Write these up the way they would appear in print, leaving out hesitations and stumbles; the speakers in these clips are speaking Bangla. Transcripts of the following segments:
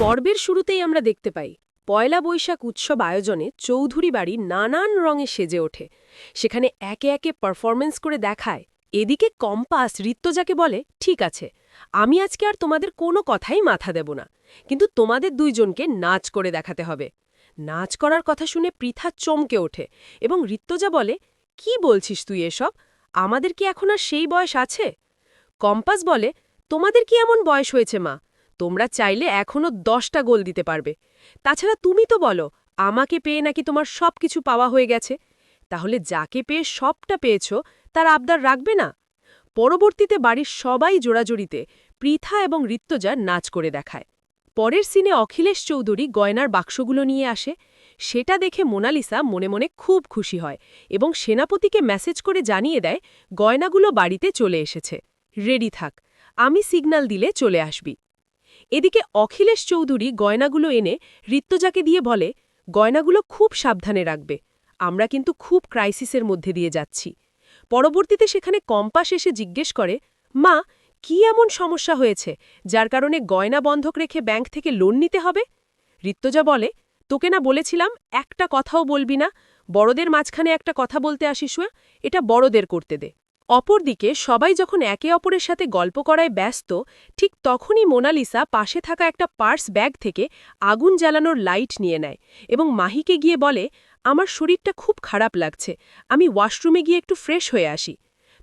পর্বের শুরুতেই আমরা দেখতে পাই পয়লা বৈশাখ উৎসব আয়োজনে চৌধুরী বাড়ি নানান রঙে সেজে ওঠে। সেখানে একে একে পারফরমেন্স করে দেখায়। এদিকে কম্পাস ঋত্বজাকে বলে, ঠিক আছে, আমি আজকে আর তোমাদের কোনো কথাই মাথা দেব না, কিন্তু তোমাদের দুইজনকে নাচ করে দেখাতে হবে। নাচ করার কথা শুনে পৃথা চমকে ওঠে এবং ঋত্বজা বলে, কি বলছিস তুই এসব? আমাদের কি এখন আর সেই বয়স আছে? কম্পাস বলে, তোমাদের কি এমন বয়স হয়েছে মা? তোমরা চাইলে এখনও 10টা গোল দিতে পারবে। তাছাড়া তুমি তো বলো আমাকে পেয়ে নাকি তোমার সব কিছু পাওয়া হয়ে গেছে। তাহলে যাকে পেয়ে সবটা পেয়েছ তার আবদার রাখবে না? পরবর্তীতে বাড়ির সবাই জোড়াজড়িতে পৃথা এবং ঋত্বজা নাচ করে দেখায়। পরের সিনে অখিলেশ চৌধুরী গয়নার বাক্সগুলো নিয়ে আসে। সেটা দেখে মোনালিসা মনে মনে খুব খুশি হয় এবং সেনাপতিকে মেসেজ করে জানিয়ে দেয় গয়নাগুলো বাড়িতে চলে এসেছে, রেডি থাক, আমি সিগন্যাল দিলে চলে আসবি। এদিকে অখিলেশ চৌধুরী গয়নাগুলো এনে ঋত্বজাকে দিয়ে বলে, গয়নাগুলো খুব সাবধানে রাখবে, আমরা কিন্তু খুব ক্রাইসিসের মধ্যে দিয়ে যাচ্ছি। পরবর্তীতে সেখানে কম্পাস এসে জিজ্ঞেস করে, মা, কি এমন সমস্যা হয়েছে যার কারণে গয়না বন্ধক রেখে ব্যাংক থেকে লোন নিতে হবে? ঋত্বজা বলে, তোকে না বলেছিলাম একটা কথাও বলবি না, বড়দের মাঝখানে একটা কথা বলতে আসিস, এটা বড়দের করতে দে। অপরদিকে সবাই যখন একে অপরের সাথে গল্প করায় ব্যস্ত, ঠিক তখনই মোনালিসা পাশে থাকা একটা পার্স ব্যাগ থেকে আগুন জ্বালানোর লাইট নিয়ে নেয় এবং মাহিকে গিয়ে বলে, আমার শরীরটা খুব খারাপ লাগছে, আমি ওয়াশরুমে গিয়ে একটু ফ্রেশ হয়ে আসি।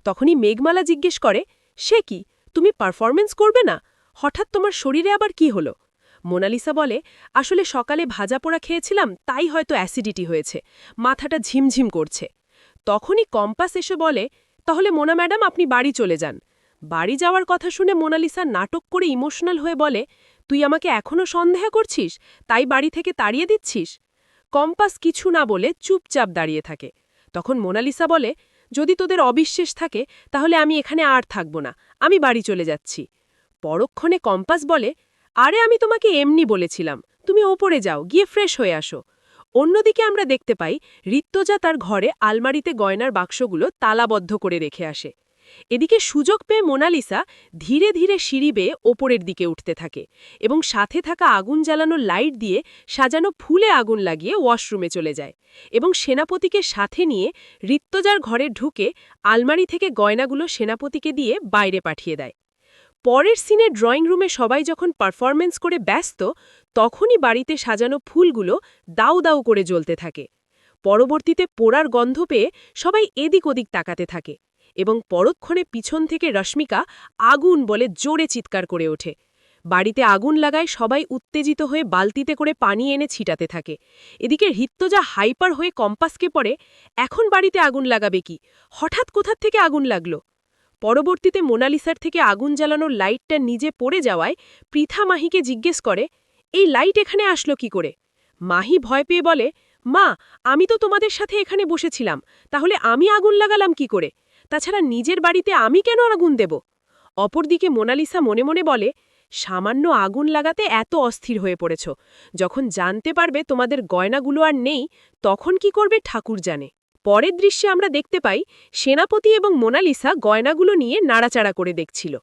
তখনই মেঘমালা জিজ্ঞেস করে, সে কি, তুমি পারফরমেন্স করবে না? হঠাৎ তোমার শরীরে আবার কি হলো? মোনালিসা বলে, আসলে সকালে ভাজা পোড়া খেয়েছিলাম, তাই হয়তো অ্যাসিডিটি হয়েছে, মাথাটা ঝিমঝিম করছে। তখনই কম্পাস এসে বলে, তাহলে মোনা ম্যাডাম আপনি বাড়ি চলে যান। বাড়ি যাওয়ার কথা শুনে মোনালিসা নাটক করে ইমোশনাল হয়ে বলে, তুই আমাকে এখনও সন্দেহ করছিস, তাই বাড়ি থেকে তাড়িয়ে দিচ্ছিস? কম্পাস কিছু না বলে চুপচাপ দাঁড়িয়ে থাকে। তখন মোনালিসা বলে, যদি তোদের অবিশ্বাস থাকে তাহলে আমি এখানে আর থাকব না, আমি বাড়ি চলে যাচ্ছি। পরক্ষণে কম্পাস বলে, আরে আমি তোমাকে এমনি বলেছিলাম, তুমি ওপরে যাও, গিয়ে ফ্রেশ হয়ে আসো। অন্যদিকে আমরা দেখতে পাই ঋত্বজা তার ঘরে আলমারিতে গয়নার বাক্সগুলো তালাবদ্ধ করে রেখে আসে। এদিকে সুযোগ পেয়ে মোনালিসা ধীরে ধীরে সিঁড়ি বেয়ে ওপরের দিকে উঠতে থাকে এবং সাথে থাকা আগুন জ্বালানো লাইট দিয়ে সাজানো ফুলে আগুন লাগিয়ে ওয়াশরুমে চলে যায় এবং সেনাপতিকে সাথে নিয়ে ঋত্বজার ঘরে ঢুকে আলমারি থেকে গয়নাগুলো সেনাপতিকে দিয়ে বাইরে পাঠিয়ে দেয়। পরের সিনে ড্রয়িং রুমে সবাই যখন পারফরমেন্স করে ব্যস্ত, তখনই বাড়িতে সাজানো ফুলগুলো দাউ দাউ করে জ্বলতে থাকে। পরবর্তীতে পোড়ার গন্ধ পেয়ে সবাই এদিক ওদিক তাকাতে থাকে এবং পরক্ষণে পিছন থেকে রশ্মিকা আগুন বলে জোরে চিৎকার করে ওঠে। বাড়িতে আগুন লাগায় সবাই উত্তেজিত হয়ে বালতিতে করে পানি এনে ছিটাতে থাকে। এদিকে ঋত্বজা হাইপার হয়ে কম্পাসকে পড়ে, এখন বাড়িতে আগুন লাগাবে কি, হঠাৎ কোথার থেকে আগুন লাগলো? পরবর্তীতে মোনালিসার থেকে আগুন জ্বালানোর লাইটটা নিজে পড়ে যাওয়ায় পৃথা মাহিকে জিজ্ঞেস করে, এই লাইট এখানে আসলো কি করে? মাহি ভয় পেয়ে বলে, মা, আমি তো তোমাদের সাথে এখানে বসেছিলাম, তাহলে আমি আগুন লাগালাম কি করে? তাছাড়া নিজের বাড়িতে আমি কেন আগুন দেব? অপরদিকে মোনালিসা মনে মনে বলে, সামান্য আগুন লাগাতে এত অস্থির হয়ে পড়েছ, যখন জানতে পারবে তোমাদের গয়নাগুলো আর নেই, তখন কি করবে ঠাকুর জানে। পরের দৃশ্যে আমরা দেখতে পাই সেনাপতি এবং মোনালিসা গয়নাগুলো নিয়ে নাড়াচাড়া করে দেখছিল।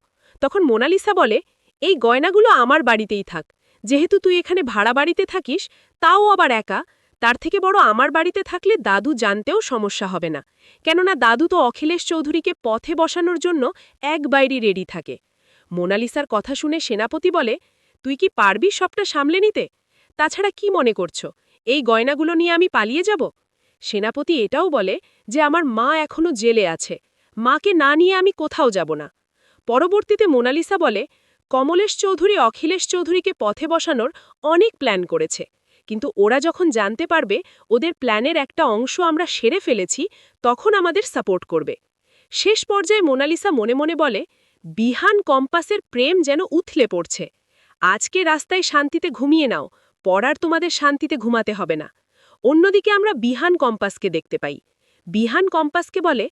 তখন মোনালিসা বলে, এই গয়নাগুলো আমার বাড়িতেই থাক, যেহেতু তুই এখানে ভাড়া বাড়িতে থাকিস, তাও আবার একা, তার থেকে বড় আমার বাড়িতে থাকলে দাদু জানতেও সমস্যা হবে না, কেননা দাদু তো অখিলেশ চৌধুরীকে পথে বসানোর জন্য এক বাইরে রেডি থাকে। মোনালিসার কথা শুনে সেনাপতি বলে, তুই কি পারবি সবটা সামলে নিতে? তাছাড়া কি মনে করছো এই গয়নাগুলো নিয়ে আমি পালিয়ে যাব? সেনাপতি এটাও বলে যে আমার মা এখনো জেলে আছে, মাকে না নিয়ে আমি কোথাও যাব না। পরবর্তীতে মোনালিসা বলে, কমলেশ চৌধুরী অখিলেশ চৌধুরীকে পথে বসানোর অনেক প্ল্যান করেছে, কিন্তু ওরা যখন জানতে পারবে ওদের প্ল্যানের একটা অংশ আমরা সেরে ফেলেছি, তখন আমাদের সাপোর্ট করবে। শেষ পর্যায়ে মোনালিসা মনে মনে বলে, বিহান কম্পাসের প্রেম যেন উথলে পড়ছে। আজকে রাস্তায় শান্তিতে ঘুমিয়ে নাও, পড়ার তোমাদের শান্তিতে ঘুমাতে হবে না। অন্যদিকে আমরা বিহান কম্পাসকে দেখতে পাই। বিহান কম্পাসকে বলে,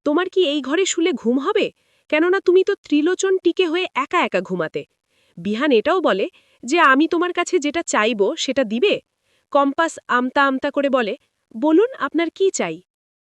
তোমার কি এই ঘরে শুলে ঘুম হবে? কেননা তুমি তো ত্রিলোচন টিকে হয়ে একা একা ঘুমাতে। বিহান এটাও বলে যে আমি তোমার কাছে যেটা চাইব সেটা দিবে। কম্পাস আমতা আমতা করে বলে, বলুন আপনার কি চাই?